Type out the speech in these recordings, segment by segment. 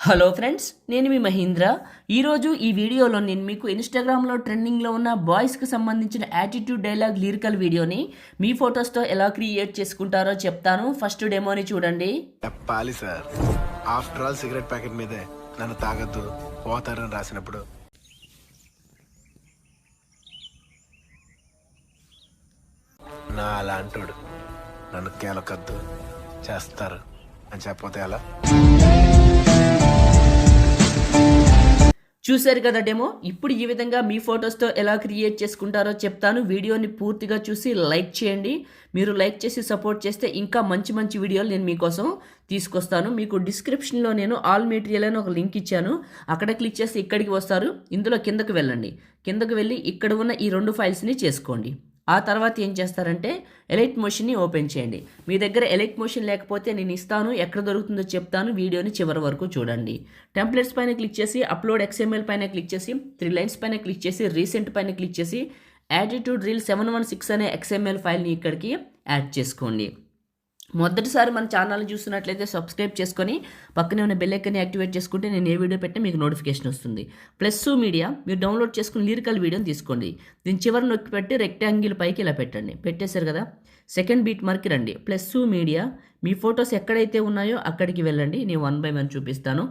Hello friends, నేను మీ మహీంద్ర. ఈరోజు ఈ వీడియోలో నేను మీకు ఇన్స్టాగ్రామ్లో ట్రెండింగ్లో ఉన్న బాయ్స్కి సంబంధించిన యాటిట్యూడ్ డైలాగ్ లిరికల్ వీడియోని మీ ఫొటోస్తో ఎలా క్రియేట్ చేసుకుంటారో చెప్తాను. ఫస్ట్ డెమోని చూడండి. చెప్పాలి sir, after all cigarette packet మీదే నన్ను తాగొద్దు పోతారని రాసినప్పుడు నా అలాంటోడు నన్ను కేలకద్దు చేస్తారు అని చెప్పతే అలా. చూశారు కదా డెమో. ఇప్పుడు ఈ విధంగా మీ ఫొటోస్తో ఎలా క్రియేట్ చేసుకుంటారో చెప్తాను. వీడియోని పూర్తిగా చూసి లైక్ చేయండి. మీరు లైక్ చేసి సపోర్ట్ చేస్తే ఇంకా మంచి మంచి వీడియోలు నేను మీకోసం తీసుకొస్తాను. మీకు డిస్క్రిప్షన్లో నేను ఆల్ మెటీరియల్ అని ఒక లింక్ ఇచ్చాను. అక్కడ క్లిక్ చేస్తే ఇక్కడికి వస్తారు. ఇందులో కిందకు వెళ్ళండి. కిందకు వెళ్ళి ఇక్కడ ఉన్న ఈ 2 ఫైల్స్ని చేసుకోండి. ఆ తర్వాత ఏం చేస్తారంటే ఎలైట్ మోషన్ని ఓపెన్ చేయండి. మీ దగ్గర ఎలైట్ మోషన్ లేకపోతే నేను ఇస్తాను, ఎక్కడ దొరుకుతుందో చెప్తాను. వీడియోని చివరి వరకు చూడండి. టెంప్లెట్స్ పైన క్లిక్ చేసి అప్లోడ్ XML పైన క్లిక్ చేసి 3 లైన్స్ పైన క్లిక్ చేసి రీసెంట్ పైన క్లిక్ చేసి యాటిట్యూడ్ రీల్ 716 అనే XML ఫైల్ని ఇక్కడికి యాడ్ చేసుకోండి. మొదటిసారి మన ఛానల్ని చూస్తున్నట్లయితే సబ్స్క్రైబ్ చేసుకొని పక్కనే ఉన్న బెల్ ఐకాన్ని యాక్టివేట్ చేసుకుంటే నేను ఏ వీడియో పెట్టినా మీకు నోటిఫికేషన్ వస్తుంది. ప్లస్ మీడియా మీరు డౌన్లోడ్ చేసుకుని లిరికల్ వీడియోని తీసుకోండి. దీని చివరి నొక్కి పెట్టి రెక్టాంగిల్ పైకి ఇలా పెట్టండి. పెట్టేశారు కదా, సెకండ్ బీట్ మార్క్కి రండి. ప్లస్ మీడియా మీ ఫొటోస్ ఎక్కడైతే ఉన్నాయో అక్కడికి వెళ్ళండి. నేను 1 by 1 చూపిస్తాను.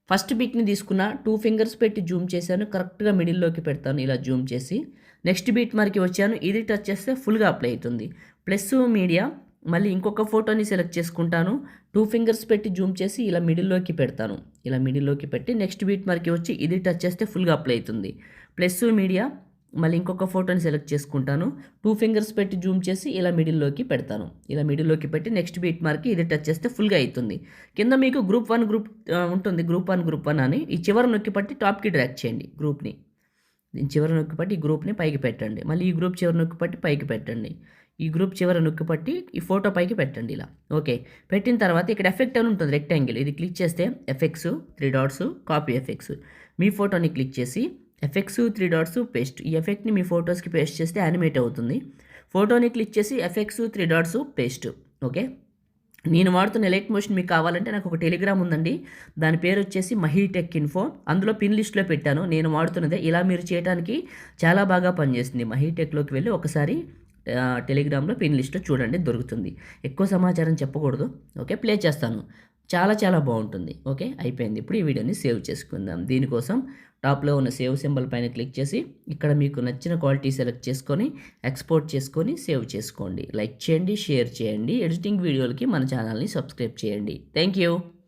ఫస్ట్ బీట్ని తీసుకున్న 2 ఫింగర్స్ పెట్టి జూమ్ చేశాను. కరెక్ట్గా మిడిల్లోకి పెడతాను ఇలా జూమ్ చేసి. నెక్స్ట్ బీట్ మార్క్కి వచ్చాను. ఇది టచ్ చేస్తే ఫుల్గా అప్లై అవుతుంది. ప్లస్ మీడియా మళ్ళీ ఇంకొక ఫోటోని సెలెక్ట్ చేసుకుంటాను. 2 ఫింగర్స్ పెట్టి జూమ్ చేసి ఇలా మిడిల్లోకి పెడతాను. ఇలా మిడిల్లోకి పెట్టి నెక్స్ట్ బీట్ మార్క్కి వచ్చి ఇది టచ్ చేస్తే ఫుల్గా అప్లై అవుతుంది. ప్లస్ మీడియా మళ్ళీ ఇంకొక ఫోటోని సెలెక్ట్ చేసుకుంటాను. 2 ఫింగర్స్ పెట్టి జూమ్ చేసి ఇలా మిడిల్లోకి పెడతాను. ఇలా మిడిల్లోకి పెట్టి నెక్స్ట్ బీట్ మార్క్కి ఇది టచ్ చేస్తే ఫుల్గా అవుతుంది. కింద మీకు గ్రూప్ 1 ఉంటుంది. గ్రూప్ 1 అని ఈ చివరి నొక్కి పట్టి టాప్కి డ్రాగ్ చేయండి గ్రూప్ని. దీని చివరి నొక్కి పట్టి ఈ గ్రూప్ని పైకి పెట్టండి. మళ్ళీ ఈ గ్రూప్ చివరి నొక్కి పట్టి పైకి పెట్టండి. ఈ గ్రూప్ చివరి నొక్కి పట్టి ఈ ఫోటో పైకి పెట్టండి ఇలా. ఓకే, పెట్టిన తర్వాత ఇక్కడ ఎఫెక్ట్ అని ఉంటుంది రెక్టాంగిల్. ఇది క్లిక్ చేస్తే ఎఫెక్ట్స్ 3 డాట్స్ కాపీ ఎఫెక్ట్స్. మీ ఫోటోని క్లిక్ చేసి ఎఫెక్ట్స్ 3 డాట్స్ పేస్ట్. ఈ ఎఫెక్ట్ని మీ ఫొటోస్కి పేస్ట్ చేస్తే యానిమేట్ అవుతుంది. ఫోటోని క్లిక్ చేసి ఎఫెక్ట్స్ 3 డాట్స్ పేస్ట్. ఓకే, నేను వాడుతున్న ఎలైట్ మోషన్ మీకు కావాలంటే నాకు ఒక టెలిగ్రామ్ ఉందండి. దాని పేరు వచ్చేసి మహీటెక్ ఇన్ఫో. అందులో పిన్ లిస్ట్లో పెట్టాను. నేను వాడుతున్నదే. ఇలా మీరు చేయడానికి చాలా బాగా పనిచేస్తుంది. మహీటెక్లోకి వెళ్ళి ఒకసారి టెలిగ్రామ్లో పిన్ లిస్ట్లో చూడండి, దొరుకుతుంది. ఎక్కువ సమాచారం చెప్పకూడదు. ఓకే, ప్లే చేస్తాను. చాలా చాలా బాగుంటుంది. ఓకే, అయిపోయింది. ఇప్పుడు ఈ వీడియోని సేవ్ చేసుకుందాం. దీనికోసం టాప్లో ఉన్న సేవ్ సింబల్ పైన క్లిక్ చేసి ఇక్కడ మీకు నచ్చిన క్వాలిటీ సెలెక్ట్ చేసుకొని ఎక్స్పోర్ట్ చేసుకొని సేవ్ చేసుకోండి. లైక్ చేయండి, షేర్ చేయండి. ఎడిటింగ్ వీడియోలకి మన ఛానల్ని సబ్స్క్రైబ్ చేయండి. Thank you.